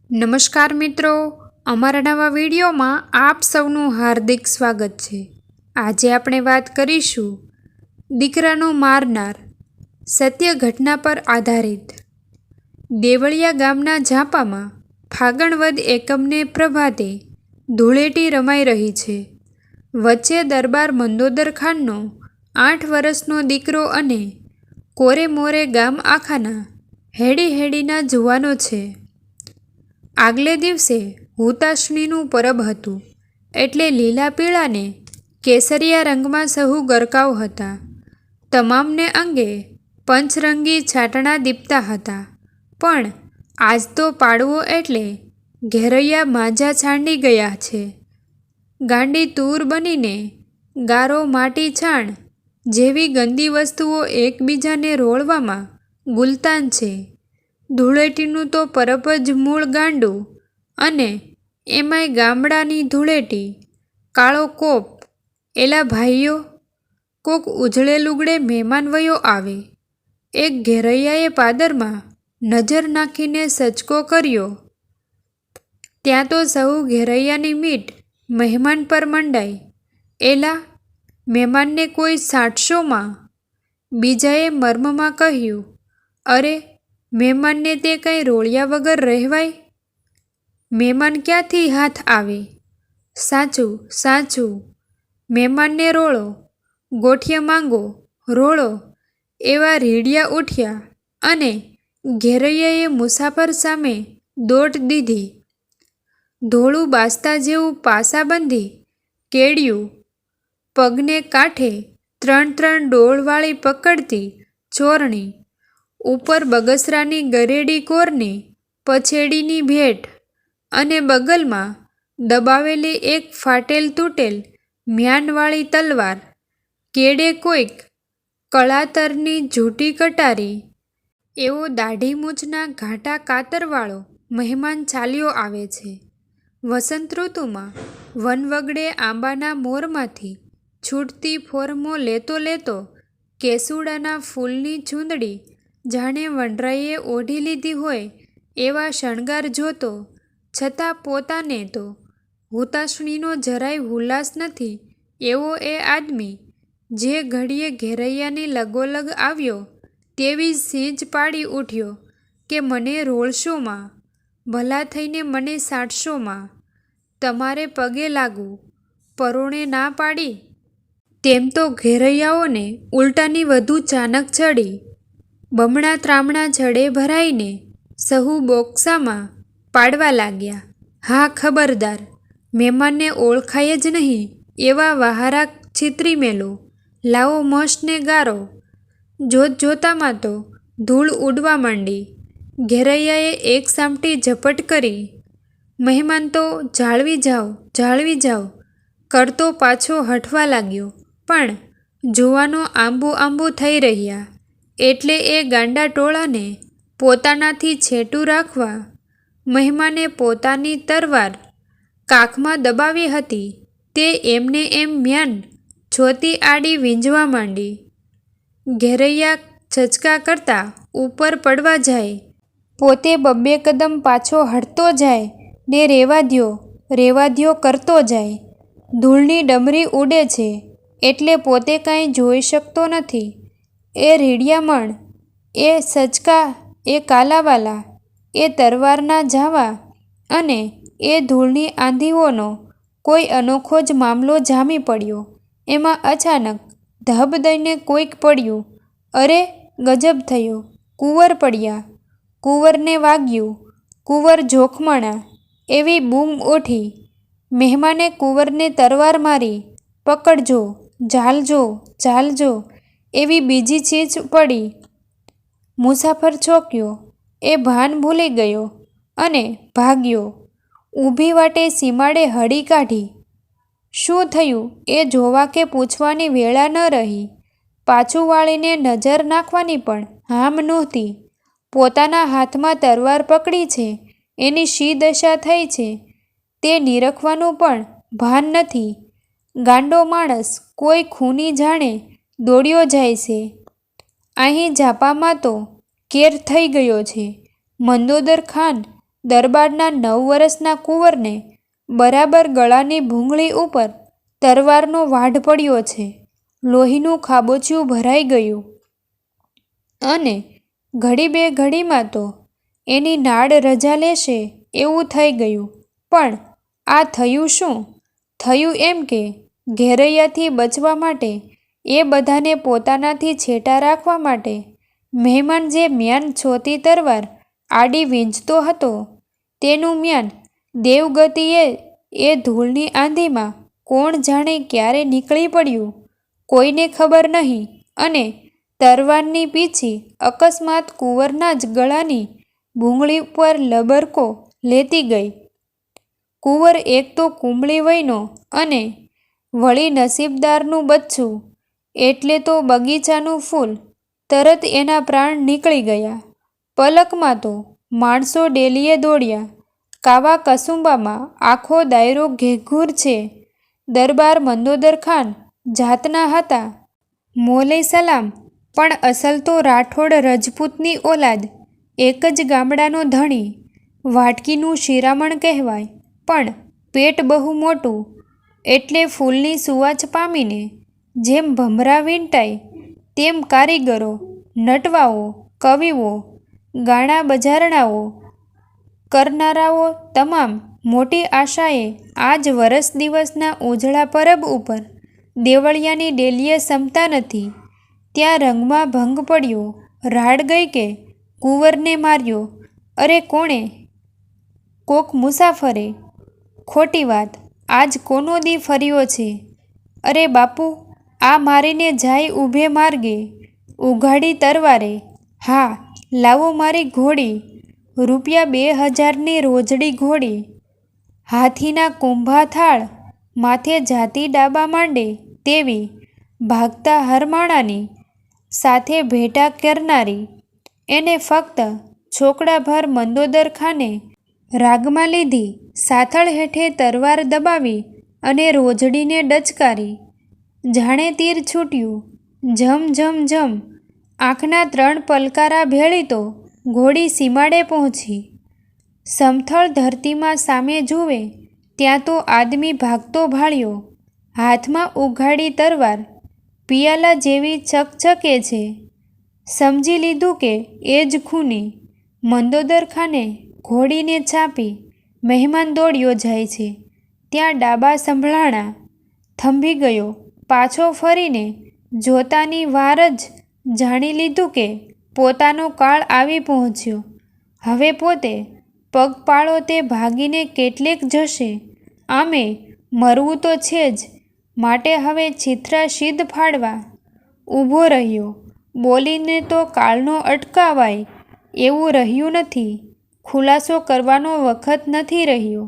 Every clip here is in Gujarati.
નમસ્કાર મિત્રો, અમારા નવા વિડીયોમાં આપ સૌનું હાર્દિક સ્વાગત છે। આજે આપણે વાત કરીશું દીકરાનો મારનાર, સત્ય ઘટના પર આધારિત। દેવળિયા ગામના ઝાપામાં ફાગણ વદ એકમને પ્રભાતે ધૂળેટી રમાઈ રહી છે। વચ્ચે દરબાર મંદોદર ખાનનો 8 વર્ષનો દીકરો અને કોરે મોરે ગામ આખાના હેડી હેડીના જુવાનો છે। આગલે દિવસે હુતાશનીનું પરબ હતું, એટલે લીલા પીળા ને કેસરિયા રંગમાં સહુ ગરકાવ હતા। તમામને અંગે પંચરંગી છાટણા દીપતા હતા, પણ આજ તો પાડવો એટલે ઘેરૈયા માંજા છાંડી ગયા છે। ગાંડી તૂર બનીને ગારો માટી છાણ જેવી ગંદી વસ્તુઓ એકબીજાને રોળવામાં ગુલતાન છે। ધૂળેટીનું તો પરબ જ મૂળ ગાંડું, અને એમાંય ગામડાની ધૂળેટી, કાળો કોપ। એલા ભાઈઓ, કોક ઉજળે લુગડે મહેમાન વયો આવે। એક ઘેરૈયાએ પાદરમાં નજર નાખીને સચકો કર્યો, ત્યાં તો સહુ ઘેરૈયાની મીટ મહેમાન પર મંડાઈ। એલા, મહેમાનને કોઈ સાંટશોમાં? બીજાએ મર્મમાં કહ્યું, અરે, મહેમાનને તે કંઈ રોળ્યા વગર રહેવાય? મહેમાન ક્યાંથી હાથ આવે? સાચું સાચું, મહેમાનને રોળો, ગોઠિયા માંગો, રોળો। એવા રીડિયા ઉઠ્યા, અને ઘેરૈયાએ મુસાફર સામે દોટ દીધી। ધોળું બાસ્તા જેવું પાસા બંધી કેળ્યું, પગને કાંઠે 3 ડોળવાળી પકડતી ચોરણી, ઉપર બગસરાની ગરેડી કોરની પછેડીની ભેટ, અને બગલમાં દબાવેલી એક ફાટેલ તૂટેલ મ્યાનવાળી તલવાર, કેડે કોઈક કળાતરની જૂટી કટારી। એવો દાઢી મૂછના ઘાટા કાતરવાળો મહેમાન ચાલ્યો આવે છે। વસંત ઋતુમાં વનવગડે આંબાના મોરમાંથી છૂટતી ફોરમો લેતો લેતો કેસુડાના ફૂલની ચૂંદડી જાણે વનરાઈએ ઓઢી લીધી હોય એવા શણગાર જોતો, છતાં પોતાને તો હુતાશણીનો જરાય હુલાસ નથી એવો એ આદમી જે ઘડીએ ઘેરૈયાની લગોલગ આવ્યો તેવી સીંચ પાડી ઉઠ્યો કે મને રોળશોમાં? ભલા થઈને મને સાંટશોમાં? તમારે પગે લાગું, પરોણે ના પાડી? તેમ તો ઘેરૈયાઓને ઉલટાની વધુ ચાનક ચડી। બમણા ત્રામણા જડે ભરાઈને સહુ બોક્સામાં પાડવા લાગ્યા। હા, ખબરદાર, મહેમાનને ઓળખાય જ નહીં એવા વહારા છીતરી મેલો, લાવો મસને ગારો। જોત જોતામાં તો ધૂળ ઉડવા માંડી। ઘેરૈયાએ એક સામટી ઝપટ કરી, મહેમાન તો જાળવી જાવ કરતો પાછો હઠવા લાગ્યો, પણ જુવાનો આંબુ આંબુ થઈ રહ્યા, એટલે એ ગાંડા ટોળાને પોતાનાથી છેટું રાખવા મહેમાને પોતાની તરવાર કાખમાં દબાવી હતી તે એમને એમ મ્યાન છોતી આડી વીંઝવા માંડી। ઘેરૈયા છચકા કરતા ઉપર પડવા જાય, પોતે 2 કદમ પાછો હટતો જાય ને રેવા દ્યો કરતો જાય। ધૂળની ડમરી ઉડે છે એટલે પોતે કાંઈ જોઈ શકતો નથી। એ રીડિયામણ, એ સચકા, એ કાલાવાલા, એ તરવારના ઝાવા અને એ ધૂળની આંધીઓનો કોઈ અનોખો જ મામલો જામી પડ્યો। એમાં અચાનક ધબ દઈને કોઈક પડ્યું, અરે, ગજબ થયો! કુંવર પડ્યા! કુંવરને વાગ્યું! કુંવર જોખમણા! એવી બૂમ ઉઠી। મહેમાને કુંવરને તરવાર મારી, પકડજો, ઝાલજો એવી બીજી ચીજ પડી। મુસાફર ચોંક્યો, એ ભાન ભૂલી ગયો અને ભાગ્યો। ઊભી વાટે સીમાડે હળી કાઢી। શું થયું એ જોવા કે પૂછવાની વેળા ન રહી। પાછું વાળીને નજર નાખવાની પણ હામ નહોતી। પોતાના હાથમાં તરવાર પકડી છે એની શી દશા થઈ છે તે નીરખવાનું પણ ભાન નથી। ગાંડો માણસ કોઈ ખૂની જાણે દોડ્યો જાય છે। અહીં ઝાપામાં તો કેર થઈ ગયો છે। મંદોદર ખાન દરબારના 9 વર્ષના કુંવરને બરાબર ગળાની ભૂંગળી ઉપર તરવારનો વાઢ પડ્યો છે. લોહીનું ખાબોચિયું ભરાઈ ગયું અને ઘડી બે ઘડીમાં તો એની નાડ રજા લેશે એવું થઈ ગયું. પણ આ થયું શું? થયું એમ કે ઘેરૈયાથી બચવા માટે, એ બધાને પોતાનાથી છેટા રાખવા માટે મહેમાન જે મ્યાન છોતી તરવાર આડી વીંચતો હતો તેનું મ્યાન દેવગતિએ એ ધૂળની આંધીમાં કોણ જાણે ક્યારે નીકળી પડ્યું, કોઈને ખબર નહીં. અને તરવારની પીછી અકસ્માત કુંવરના જ ગળાની ભૂંગળી પર લબરકો લેતી ગઈ. કુંવર એક તો કુંબળી વયનો અને વળી નસીબદારનું બચ્ચું એટલે તો બગીચાનું ફૂલ. તરત એના પ્રાણ નીકળી ગયા. પલકમાં તો માણસો ડેલીએ દોડ્યા. કાવા કસુંબામાં આખો દાયરો ઘેઘૂર છે. દરબાર મંદોદર ખાન જાતના હતા, મોલે સલામ, પણ અસલ તો રાઠોડ રજપૂતની ઓલાદ, એક જ ગામડાનો ધણી, વાટકીનું શિરામણ કહેવાય. પણ પેટ બહુ મોટું, એટલે ફૂલની સુવાચ પામીને જેમ ભમરા વીંટાય તેમ કારીગરો, નટવાઓ, કવિઓ, ગાણા બજારણાઓ કરનારાઓ તમામ મોટી આશાએ આજ વરસ દિવસના ઉજળા પરબ ઉપર દેવળિયાની ડેલીએ સમતા નથી. ત્યાં રંગમાં ભંગ પડ્યો. રાડ ગઈ કે કુંવરને માર્યો. અરે કોણે? કોક મુસાફરે. ખોટી વાત. આજ કોનો દી ફર્યો છે? અરે બાપુ, આ મારીને જાય ઊભે માર્ગે, ઉઘાડી તરવારે. હા, લાવો મારી ઘોડી, ₹2000ની રોજડી ઘોડી. હાથીના કુંભા થાળ માથે જાતી ડાબા માંડે તેવી, ભાગતા હરમાણાની સાથે ભેટા કરનારી. એને ફક્ત છોકડાભર મંદોદર ખાને રાગમાં લીધી. સાથળ હેઠે તરવાર દબાવી અને રોજડીને ડચકારી. જાણે તીર છૂટ્યું. ઝમ ઝમ ઝમ આંખના 3 પલકારા ભેળી તો ઘોડી સીમાડે પહોંચી. સમથળ ધરતીમાં સામે જુએ ત્યાં તો આદમી ભાગતો ભાળ્યો. હાથમાં ઉઘાડી તરવાર પિયાલા જેવી ચકચકે છે. સમજી લીધું કે એ જ ખૂની. મંદોદર ખાને ઘોડીને ચાપી મહેમાન દોડ્યો જાય છે ત્યાં ડાબા સંભળાણા. થંભી ગયો. પાછો ફરીને જોતાની વાર જ જાણી લીધું કે પોતાનો કાળ આવી પહોંચ્યો. હવે પોતે પગપાળો તે ભાગીને કેટલેક જશે. આમે મરવું તો છે જ, માટે હવે છીથરા સિદ્ધ ફાડવા ઊભો રહ્યો. બોલીને તો કાળનો અટકાવાય એવું રહ્યું નથી. ખુલાસો કરવાનો વખત નથી રહ્યો.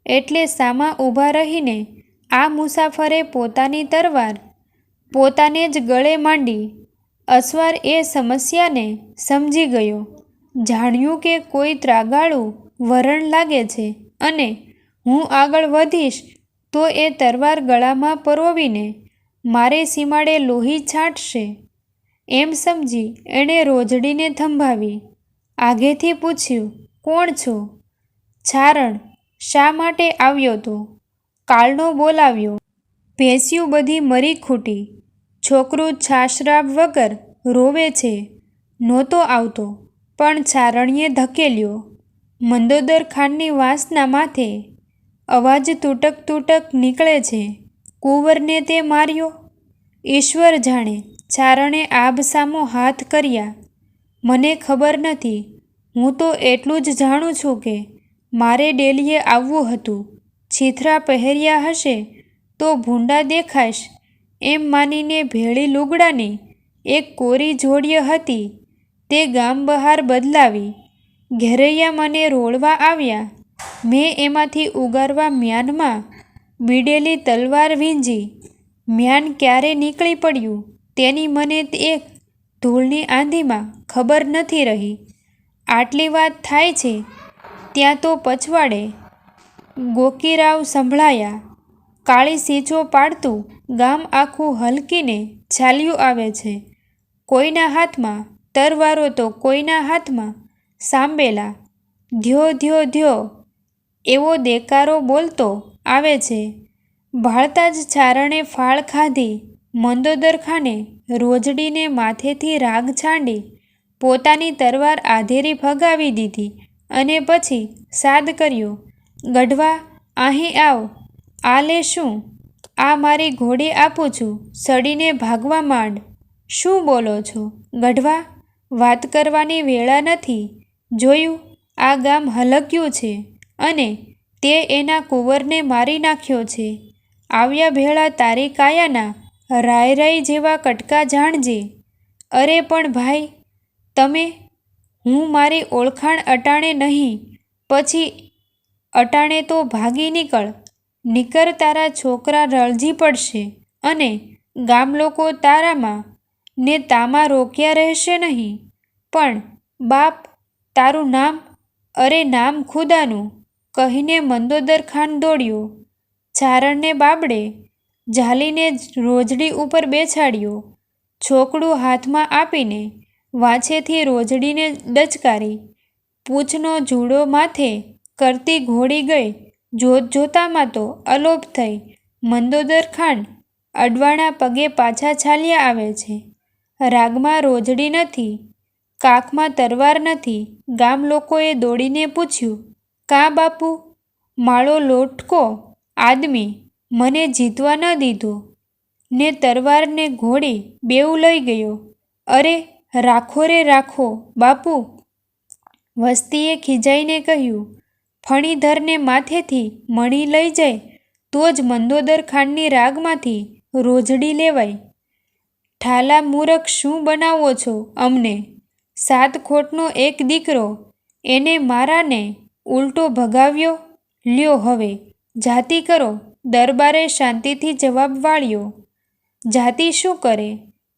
એટલે સામા ઊભા રહીને આ મુસાફરે પોતાની તરવાર પોતાને જ ગળે માંડી. અસવાર એ સમસ્યાને સમજી ગયો. જાણ્યું કે કોઈ ત્રાગાળું વરણ લાગે છે અને હું આગળ વધીશ તો એ તરવાર ગળામાં પરોવીને મારે સીમાડે લોહી છાંટશે. એમ સમજી એણે રોજડીને થંભાવી. આગેથી પૂછ્યું, કોણ છો? છારણ. શા માટે આવ્યો તો? કાળનો બોલાવ્યો. ભેંસ્યું બધી મરી ખૂટી. છોકરું છાશરાબ વગર રોવે છે. નહોતો આવતો, પણ છારણીએ ધકેલ્યો. મંદોદર ખાનની વાંસના માથે અવાજ તૂટક તૂટક નીકળે છે. કુંવરને તે માર્યો? ઈશ્વર જાણે. છારણે આબસામો હાથ કર્યા. મને ખબર નથી. હું તો એટલું જ જાણું છું કે મારે ડેલીએ આવવું હતું. છીથરા પહેર્યા હશે તો ભૂંડા દેખાશ એમ માનીને ભેળી લુગડાની એક કોરી જોડીએ હતી તે ગામ બહાર બદલાવી. ઘેરૈયા મને રોળવા આવ્યા. મેં એમાંથી ઉગારવા મ્યાનમાં બીડેલી તલવાર વીંજી. મ્યાન ક્યારે નીકળી પડ્યું તેની મને એક ધૂળની આંધીમાં ખબર નથી રહી. આટલી વાત થાય છે ત્યાં તો પછવાડે ગોકીરાવ સંભળાયા. કાળી સીંચો પાડતું ગામ આખું હલકીને ચાલ્યું આવે છે. કોઈના હાથમાં તરવારો તો કોઈના હાથમાં સાંબેલા. ધ્યો ધ્યો ધ્યો એવો દેકારો બોલતો આવે છે. ભાળતા જ ચારણે ફાળ ખાધી. મંદોદર ખાને રોજડીને માથેથી રાગ છાંડી પોતાની તરવાર આધેરી ફગાવી દીધી અને પછી સાદ કર્યો, ગઢવા અહીં આવ. આ લે શું? આ મારી ઘોડી આપું છું, સડીને ભાગવા માંડ. શું બોલો છો ગઢવા? વાત કરવાની વેળા નથી. જોયું, આ ગામ હલક્યું છે અને તે એના કુંવરને મારી નાખ્યો છે. આવ્યા ભેળા તારી કાયાના રાય રાય જેવા કટકા જાણજે. અરે પણ ભાઈ, તમે? હું મારી ઓળખાણ અટાણે નહીં, પછી અટાણે તો ભાગી નીકળ. નીકર, તારા છોકરા રળજી પડશે અને ગામ લોકો તારામાં ને તામાં રોક્યા રહેશે નહીં. પણ બાપ, તારું નામ? અરે નામ ખુદાનું, કહીને મંદોદર ખાન દોડ્યો. ચારણને બાબડે ઝાલીને રોજડી ઉપર બેસાડ્યો. છોકડું હાથમાં આપીને વાંછેથી રોજડીને ડચકારી. પૂંછનો જૂડો માથે કરતી ઘોડી ગઈ જોતામાં તો અલોપ થઈ. મંદોદર ખાન અડવાણા પગે પાછા ચાલ્યા આવે છે. રાગમાં રોજડી નથી, કાખમાં તરવાર નથી. ગામ લોકોએ દોડીને પૂછ્યું, કાં બાપુ? માળો લોટકો આદમી મને જીતવા ન દીધો ને તરવાર ને ઘોડી બેઉ લઈ ગયો. અરે રાખો રે રાખો બાપુ. વસ્તીએ ખીજાઈને કહ્યું, ફણીધરને માથેથી મણી લઈ જાય તો જ મંદોદર ખાનની રાગમાંથી રોજડી લેવાય. ઠાલા મૂરખ, શું બનાવો છો અમને? 7 ખોટનો એક દીકરો, એને મારાને ઉલટો ભગાવ્યો. લ્યો હવે જાતિ કરો. દરબારે શાંતિથી જવાબ વાળ્યો. જાતિ શું કરે?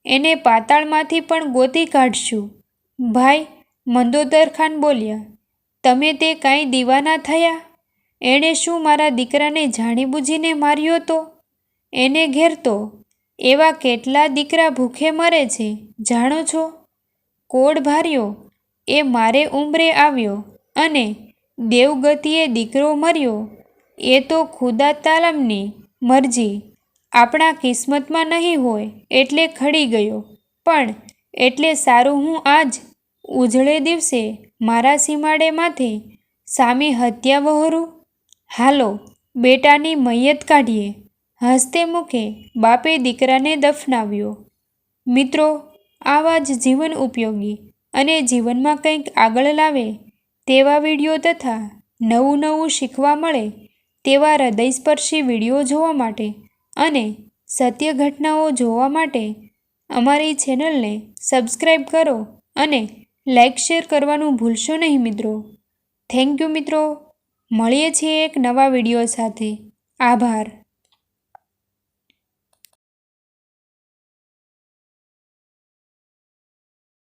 એને પાતાળમાંથી પણ ગોતી કાઢશું. ભાઈ, મંદોદર ખાન બોલ્યા, તમે તે કાંઈ દીવાના થયા? એણે શું મારા દીકરાને જાણીબૂજીને માર્યો તો? એને ઘેર તો એવા કેટલા દીકરા ભૂખે મરે છે, જાણો છો? કોડ ભાર્યો એ મારે ઉંમરે આવ્યો અને દેવગતિએ દીકરો મર્યો. એ તો ખુદા તાલમની મરજી. આપણા કિસ્મતમાં નહીં હોય એટલે ખડી ગયો. પણ એટલે સારું હું આજ ઉજળે દિવસે મારા સીમાડે માથે સામી હત્યા વહોરું? હાલો બેટાની મૈયત કાઢીએ. હસતે મુખે બાપે દીકરાને દફનાવ્યો. મિત્રો, આવા જ જીવન ઉપયોગી અને જીવનમાં કંઈક આગળ લાવે તેવા વિડીયો તથા નવું નવું શીખવા મળે તેવા હૃદયસ્પર્શી વિડીયો જોવા માટે અને સત્ય ઘટનાઓ જોવા માટે અમારી ચેનલને સબસ્ક્રાઈબ કરો અને લાઈક શેર કરવાનું ભૂલશો નહીં મિત્રો. થેન્ક યુ મિત્રો. મળીએ છીએ એક નવા વિડીયો સાથે. આભાર.